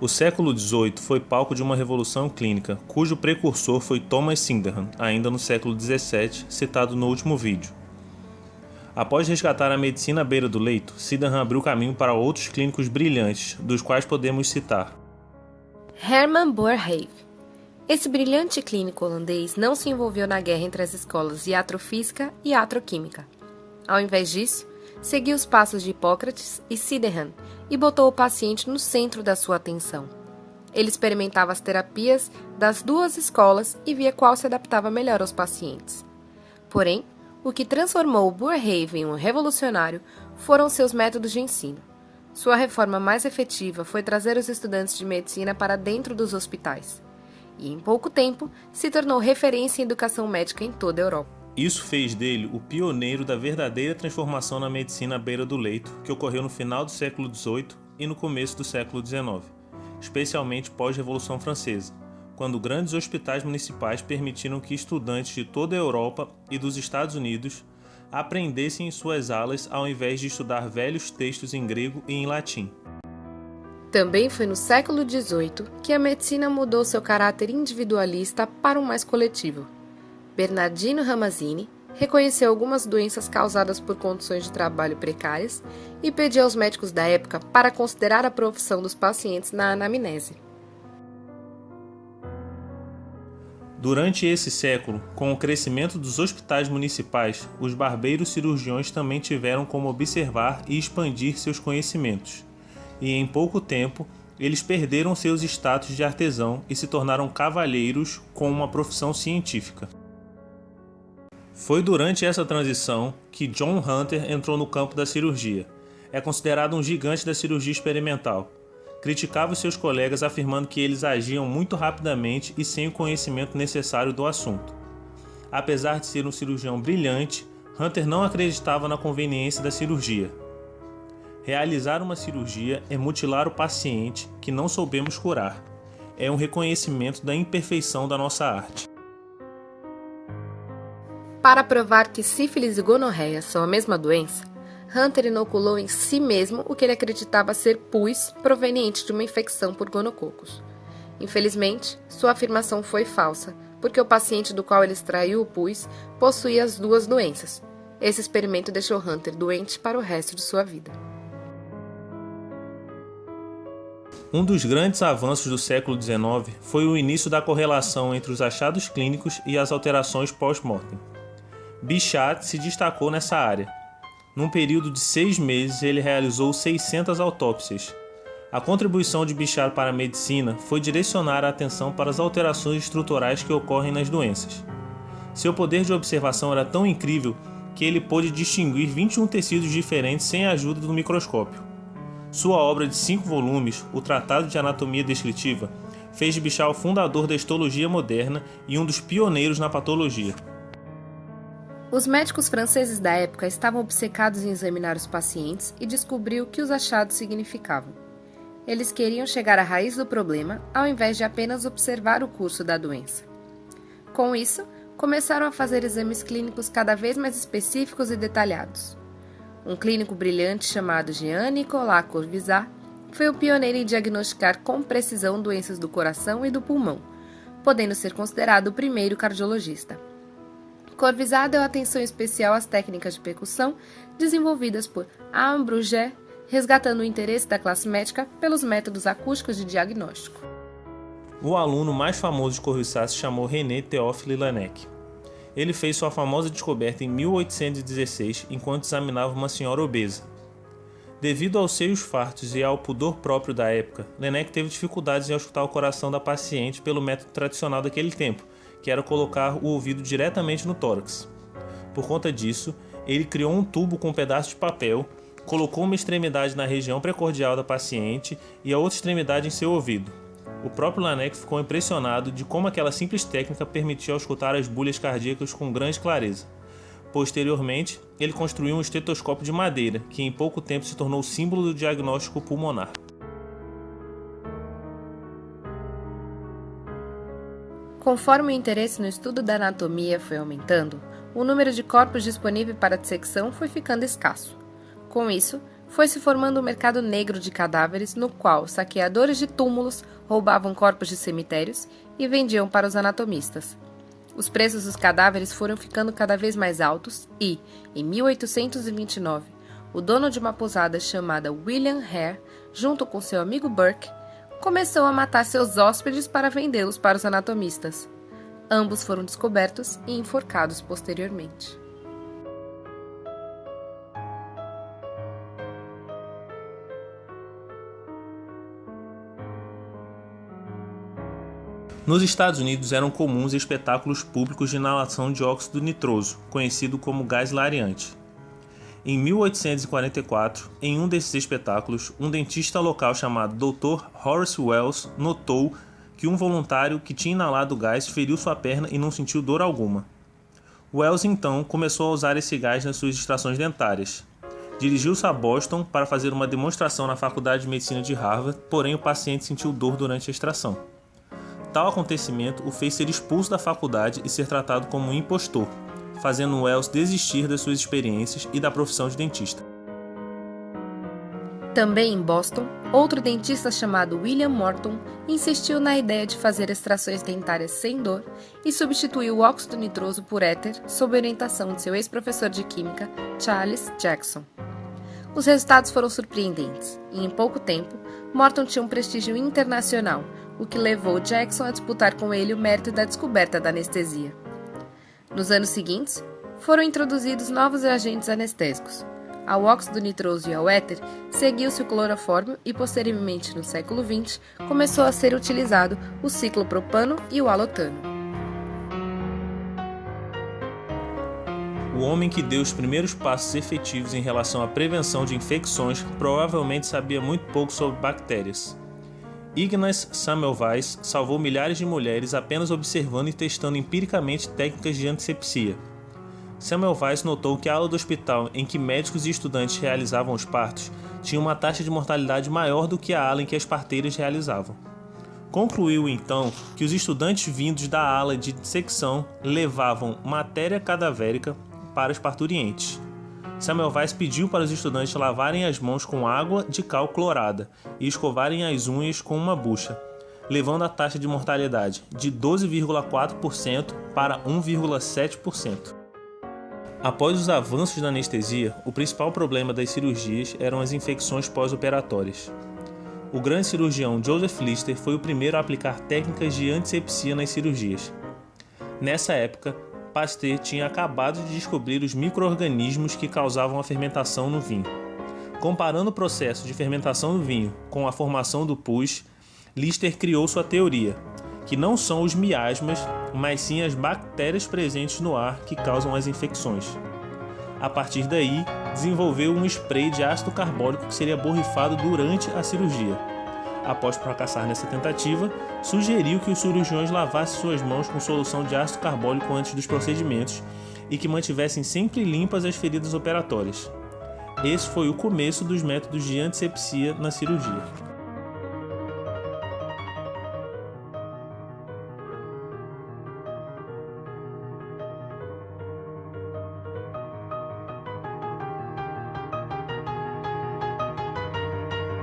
O século XVIII foi palco de uma revolução clínica, cujo precursor foi Thomas Sydenham, ainda no século XVII, citado no último vídeo. Após resgatar a medicina à beira do leito, Sydenham abriu caminho para outros clínicos brilhantes, dos quais podemos citar Herman Boerhaave. Esse brilhante clínico holandês não se envolveu na guerra entre as escolas de iatrofísica e iatroquímica. Ao invés disso, seguiu os passos de Hipócrates e Sydenham e botou o paciente no centro da sua atenção. Ele experimentava as terapias das duas escolas e via qual se adaptava melhor aos pacientes. Porém, o que transformou Boerhaave em um revolucionário foram seus métodos de ensino. Sua reforma mais efetiva foi trazer os estudantes de medicina para dentro dos hospitais. E, em pouco tempo, se tornou referência em educação médica em toda a Europa. Isso fez dele o pioneiro da verdadeira transformação na medicina à beira do leito, que ocorreu no final do século XVIII e no começo do século XIX, especialmente pós-Revolução Francesa, quando grandes hospitais municipais permitiram que estudantes de toda a Europa e dos Estados Unidos aprendessem em suas aulas ao invés de estudar velhos textos em grego e em latim. Também foi no século XVIII que a medicina mudou seu caráter individualista para um mais coletivo. Bernardino Ramazzini reconheceu algumas doenças causadas por condições de trabalho precárias e pediu aos médicos da época para considerar a profissão dos pacientes na anamnese. Durante esse século, com o crescimento dos hospitais municipais, os barbeiros cirurgiões também tiveram como observar e expandir seus conhecimentos. E em pouco tempo, eles perderam seus status de artesão e se tornaram cavalheiros com uma profissão científica. Foi durante essa transição que John Hunter entrou no campo da cirurgia. É considerado um gigante da cirurgia experimental. Criticava os seus colegas afirmando que eles agiam muito rapidamente e sem o conhecimento necessário do assunto. Apesar de ser um cirurgião brilhante, Hunter não acreditava na conveniência da cirurgia. Realizar uma cirurgia é mutilar o paciente que não soubemos curar. É um reconhecimento da imperfeição da nossa arte. Para provar que sífilis e gonorreia são a mesma doença, Hunter inoculou em si mesmo o que ele acreditava ser pus proveniente de uma infecção por gonococos. Infelizmente, sua afirmação foi falsa, porque o paciente do qual ele extraiu o pus possuía as duas doenças. Esse experimento deixou Hunter doente para o resto de sua vida. Um dos grandes avanços do século XIX foi o início da correlação entre os achados clínicos e as alterações pós-mortem. Bichat se destacou nessa área. Num período de 6 meses, ele realizou 600 autópsias. A contribuição de Bichat para a medicina foi direcionar a atenção para as alterações estruturais que ocorrem nas doenças. Seu poder de observação era tão incrível que ele pôde distinguir 21 tecidos diferentes sem a ajuda do microscópio. Sua obra de 5 volumes, o Tratado de Anatomia Descritiva, fez de Bichat o fundador da histologia moderna e um dos pioneiros na patologia. Os médicos franceses da época estavam obcecados em examinar os pacientes e descobrir o que os achados significavam. Eles queriam chegar à raiz do problema, ao invés de apenas observar o curso da doença. Com isso, começaram a fazer exames clínicos cada vez mais específicos e detalhados. Um clínico brilhante chamado Jean-Nicolas Corvisart foi o pioneiro em diagnosticar com precisão doenças do coração e do pulmão, podendo ser considerado o primeiro cardiologista. Corvisart deu atenção especial às técnicas de percussão desenvolvidas por Alain Bruguet, resgatando o interesse da classe médica pelos métodos acústicos de diagnóstico. O aluno mais famoso de Corvisart se chamou René Théophile Laennec. Ele fez sua famosa descoberta em 1816 enquanto examinava uma senhora obesa. Devido aos seios fartos e ao pudor próprio da época, Laennec teve dificuldades em auscultar o coração da paciente pelo método tradicional daquele tempo, que era colocar o ouvido diretamente no tórax. Por conta disso, ele criou um tubo com um pedaço de papel, colocou uma extremidade na região precordial da paciente e a outra extremidade em seu ouvido. O próprio Laennec ficou impressionado de como aquela simples técnica permitia auscultar as bulhas cardíacas com grande clareza. Posteriormente, ele construiu um estetoscópio de madeira, que em pouco tempo se tornou símbolo do diagnóstico pulmonar. Conforme o interesse no estudo da anatomia foi aumentando, o número de corpos disponível para dissecção foi ficando escasso. Com isso, foi se formando um mercado negro de cadáveres no qual saqueadores de túmulos roubavam corpos de cemitérios e vendiam para os anatomistas. Os preços dos cadáveres foram ficando cada vez mais altos e, em 1829, o dono de uma pousada chamada William Hare, junto com seu amigo Burke, começou a matar seus hóspedes para vendê-los para os anatomistas. Ambos foram descobertos e enforcados posteriormente. Nos Estados Unidos eram comuns espetáculos públicos de inalação de óxido nitroso, conhecido como gás lareante. Em 1844, em um desses espetáculos, um dentista local chamado Dr. Horace Wells notou que um voluntário que tinha inalado o gás feriu sua perna e não sentiu dor alguma. Wells então começou a usar esse gás nas suas extrações dentárias. Dirigiu-se a Boston para fazer uma demonstração na Faculdade de Medicina de Harvard, porém o paciente sentiu dor durante a extração. Tal acontecimento o fez ser expulso da faculdade e ser tratado como um impostor, fazendo Wells desistir das suas experiências e da profissão de dentista. Também em Boston, outro dentista chamado William Morton insistiu na ideia de fazer extrações dentárias sem dor e substituiu o óxido nitroso por éter sob orientação de seu ex-professor de química, Charles Jackson. Os resultados foram surpreendentes e, em pouco tempo, Morton tinha um prestígio internacional, o que levou Jackson a disputar com ele o mérito da descoberta da anestesia. Nos anos seguintes, foram introduzidos novos agentes anestésicos. Ao óxido nitroso e ao éter, seguiu-se o clorofórmio e, posteriormente, no século XX, começou a ser utilizado o ciclopropano e o halotano. O homem que deu os primeiros passos efetivos em relação à prevenção de infecções provavelmente sabia muito pouco sobre bactérias. Ignaz Semmelweis salvou milhares de mulheres apenas observando e testando empiricamente técnicas de antisepsia. Semmelweis notou que a ala do hospital em que médicos e estudantes realizavam os partos tinha uma taxa de mortalidade maior do que a ala em que as parteiras realizavam. Concluiu então que os estudantes vindos da ala de dissecção levavam matéria cadavérica para os parturientes. Semmelweis pediu para os estudantes lavarem as mãos com água de cal clorada e escovarem as unhas com uma bucha, levando a taxa de mortalidade de 12,4% para 1,7%. Após os avanços da anestesia, o principal problema das cirurgias eram as infecções pós-operatórias. O grande cirurgião Joseph Lister foi o primeiro a aplicar técnicas de antisepsia nas cirurgias. Nessa época, Pasteur tinha acabado de descobrir os micro-organismos que causavam a fermentação no vinho. Comparando o processo de fermentação do vinho com a formação do pus, Lister criou sua teoria, que não são os miasmas, mas sim as bactérias presentes no ar que causam as infecções. A partir daí, desenvolveu um spray de ácido carbônico que seria borrifado durante a cirurgia. Após fracassar nessa tentativa, sugeriu que os cirurgiões lavassem suas mãos com solução de ácido carbônico antes dos procedimentos e que mantivessem sempre limpas as feridas operatórias. Esse foi o começo dos métodos de antisepsia na cirurgia.